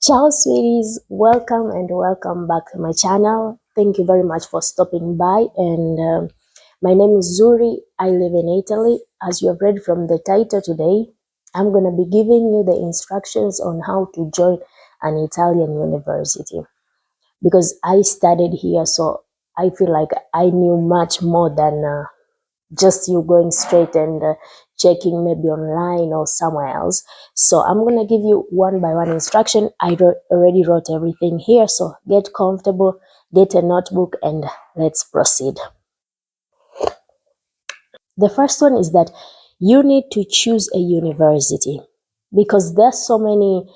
Ciao sweeties, welcome and welcome back to my channel. Thank you very much for stopping by, and my name is Zuri. I live in Italy. As you have read from the title today, I'm going to be giving you the instructions on how to join an Italian university because I studied here, so I feel like I knew much more than just you going straight and checking maybe online or somewhere else. So I'm going to give you one by one instruction. Already wrote everything here, so get comfortable, get a notebook, and let's proceed. The first one is that you need to choose a university because there's so many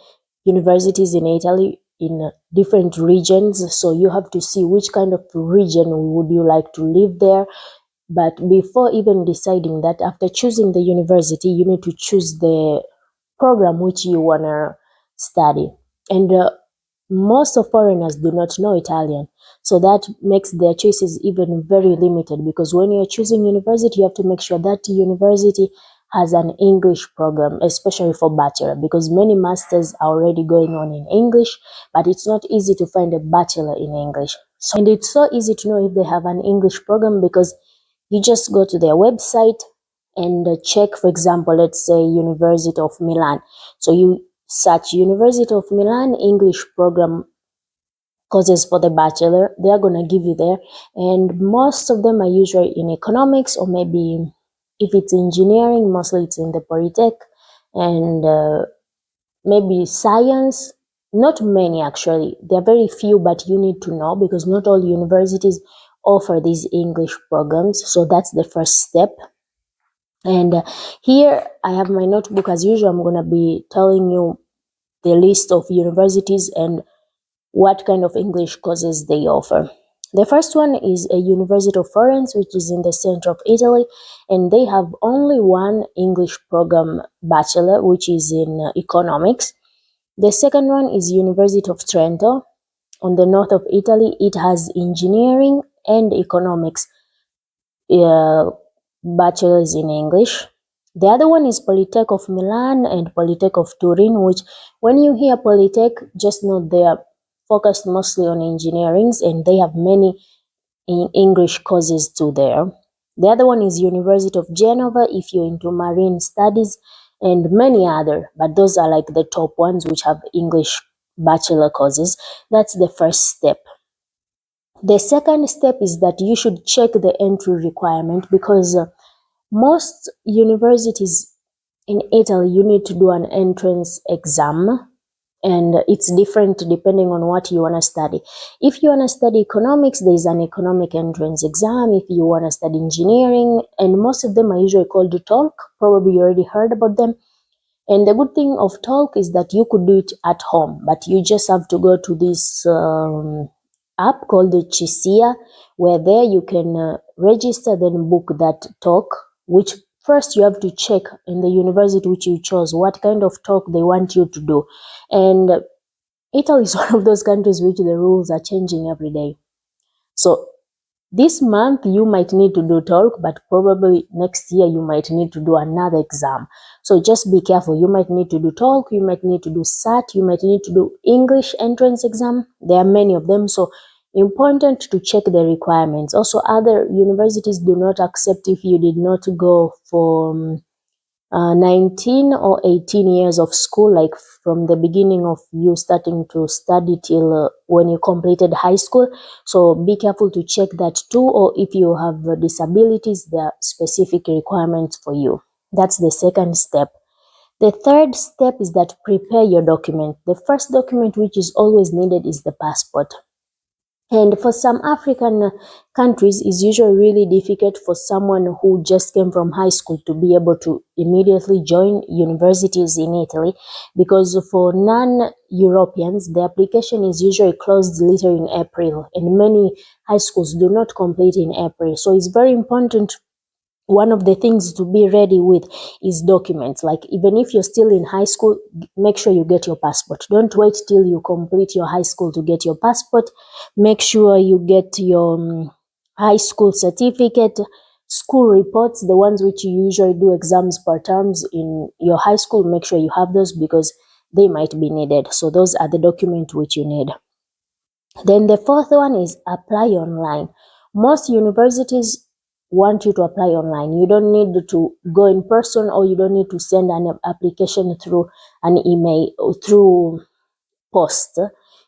universities in Italy in different regions, so you have to see which kind of region would you like to live there. But before even deciding that, after choosing the university, you need to choose the program which you want to study. And most of foreigners do not know Italian. So that makes their choices even very limited, because when you're choosing university, you have to make sure that university has an English program, especially for bachelor, because many masters are already going on in English, but it's not easy to find a bachelor in English. So, and it's so easy to know if they have an English program because you just go to their website and check, for example, let's say University of Milan. So you search University of Milan English program courses for the bachelor. They are going to give you there. And most of them are usually in economics, or maybe if it's engineering, mostly it's in the Polytech, and maybe science. Not many actually. There are very few, but you need to know because not all universities offer these English programs. So that's the first step. And here I have my notebook. As usual, I'm going to be telling you the list of universities and what kind of English courses they offer. The first one is a University of Florence, which is in the center of Italy, and they have only one English program bachelor, which is in economics. The second one is University of Trento, on the north of Italy. It has engineering and economics bachelors in English. The other one is Polytech of Milan and Polytech of Turin, which when you hear Polytech, just know they are focused mostly on engineerings, and they have many English courses too there. The other one is University of Genova if you're into marine studies, and many other, but those are like the top ones which have English bachelor courses. That's the first step. The second step is that you should check the entry requirement, because most universities in Italy, you need to do an entrance exam, and it's different depending on what you want to study. If you want to study economics, there's an economic entrance exam. If you want to study engineering, and most of them are usually called TOLC, probably you already heard about them. And the good thing of TOLC is that you could do it at home, but you just have to go to this app called the CISIA, where there you can register, then book that talk, which first you have to check in the university which you chose what kind of talk they want you to do. And Italy is one of those countries which the rules are changing every day. So this month you might need to do talk, but probably next year you might need to do another exam. So just be careful. You might need to do talk, you might need to do SAT, you might need to do English entrance exam. There are many of them, so important to check the requirements. Also, other universities do not accept if you did not go for 19 or 18 years of school, like from the beginning of you starting to study till when you completed high school. So be careful to check that too, or if you have disabilities, there are specific requirements for you. That's the second step. The third step is that prepare your document. The first document which is always needed is the passport. And for some African countries, it's usually really difficult for someone who just came from high school to be able to immediately join universities in Italy, because for non-Europeans, the application is usually closed later in April, and many high schools do not complete in April. So it's very important. One of the things to be ready with is documents. Like, even if you're still in high school, make sure you get your passport. Don't wait till you complete your high school to get your passport. Make sure you get your high school certificate, school reports, the ones which you usually do exams per terms in your high school. Make sure you have those, because they might be needed. So those are the documents which you need. Then the fourth one is apply online. Most universities want you to apply online. You don't need to go in person, or you don't need to send an application through an email or through post.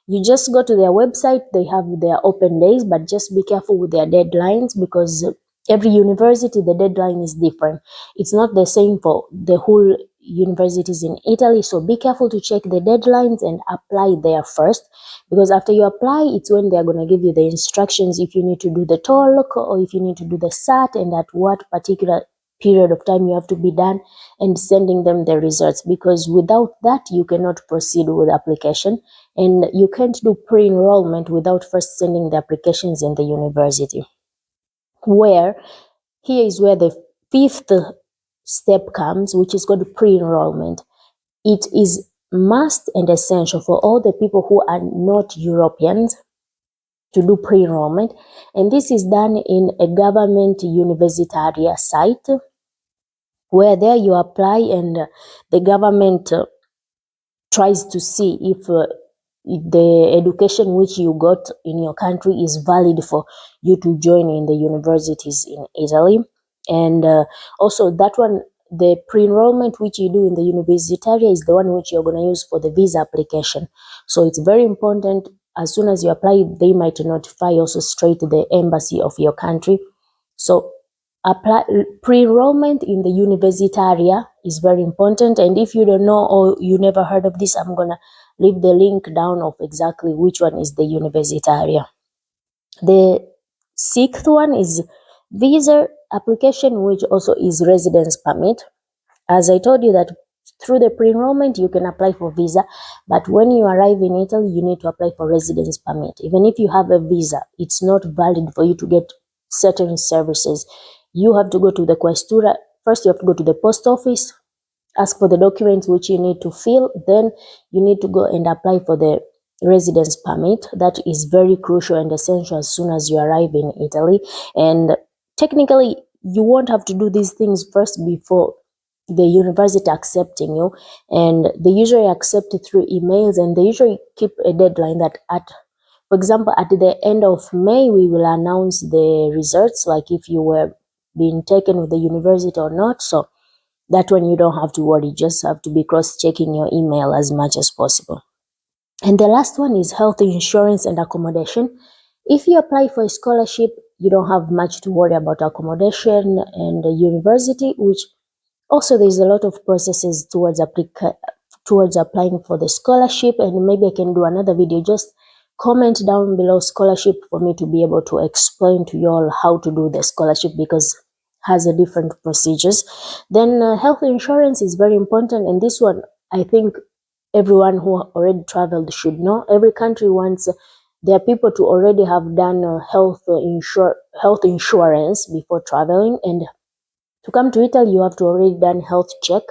You just go to their website. They have their open days, but just be careful with their deadlines, because every university, the deadline is different. It's not the same for the whole universities in Italy. So be careful to check the deadlines and apply there first, because after you apply, it's when they're going to give you the instructions if you need to do the TOLC or if you need to do the SAT, and at what particular period of time you have to be done, and sending them the results, because without that you cannot proceed with the application, and you can't do pre-enrollment without first sending the applications in the university. Where here is where the fifth step comes, which is called pre-enrollment. It is must and essential for all the people who are not Europeans to do pre-enrollment, and this is done in a government Universitaly site, where there you apply, and the government tries to see if the education which you got in your country is valid for you to join in the universities in Italy. And also that one, the pre-enrollment which you do in the Universitaly is the one which you're going to use for the visa application. So it's very important. As soon as you apply, they might notify also straight to the embassy of your country. So apply pre-enrollment in the Universitaly is very important. And if you don't know, or you never heard of this, I'm gonna leave the link down of exactly which one is the Universitaly. The sixth one is visa application, which also is residence permit. As I told you that through the pre-enrollment you can apply for visa, but when you arrive in Italy you need to apply for residence permit. Even if you have a visa, it's not valid for you to get certain services. You have to go to the questura. First you have to go to the post office, ask for the documents which you need to fill, then you need to go and apply for the residence permit. That is very crucial and essential as soon as you arrive in Italy. And technically you won't have to do these things first before the university accepting you, and they usually accept it through emails, and they usually keep a deadline that for example, at the end of May, we will announce the results, like if you were being taken with the university or not. So that one you don't have to worry, just have to be cross-checking your email as much as possible. And the last one is health insurance and accommodation. If you apply for a scholarship, you don't have much to worry about accommodation and the university, which also there's a lot of processes towards applying for the scholarship, and maybe I can do another video. Just comment down below scholarship for me to be able to explain to you all how to do the scholarship, because has a different procedures. Then health insurance is very important, and this one I think everyone who already traveled should know. Every country wants their people to already have done health insurance before traveling, and to come to Italy, you have to already done health check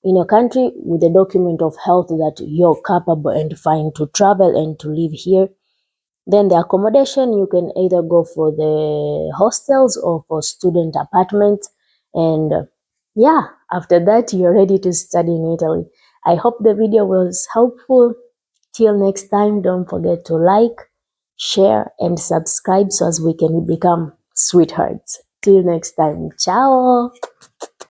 in your country with a document of health that you're capable and fine to travel and to live here. Then the accommodation, you can either go for the hostels or for student apartments. And yeah, after that, you're ready to study in Italy. I hope the video was helpful. Till next time, don't forget to like, share, and subscribe so as we can become sweethearts. Till next time, ciao!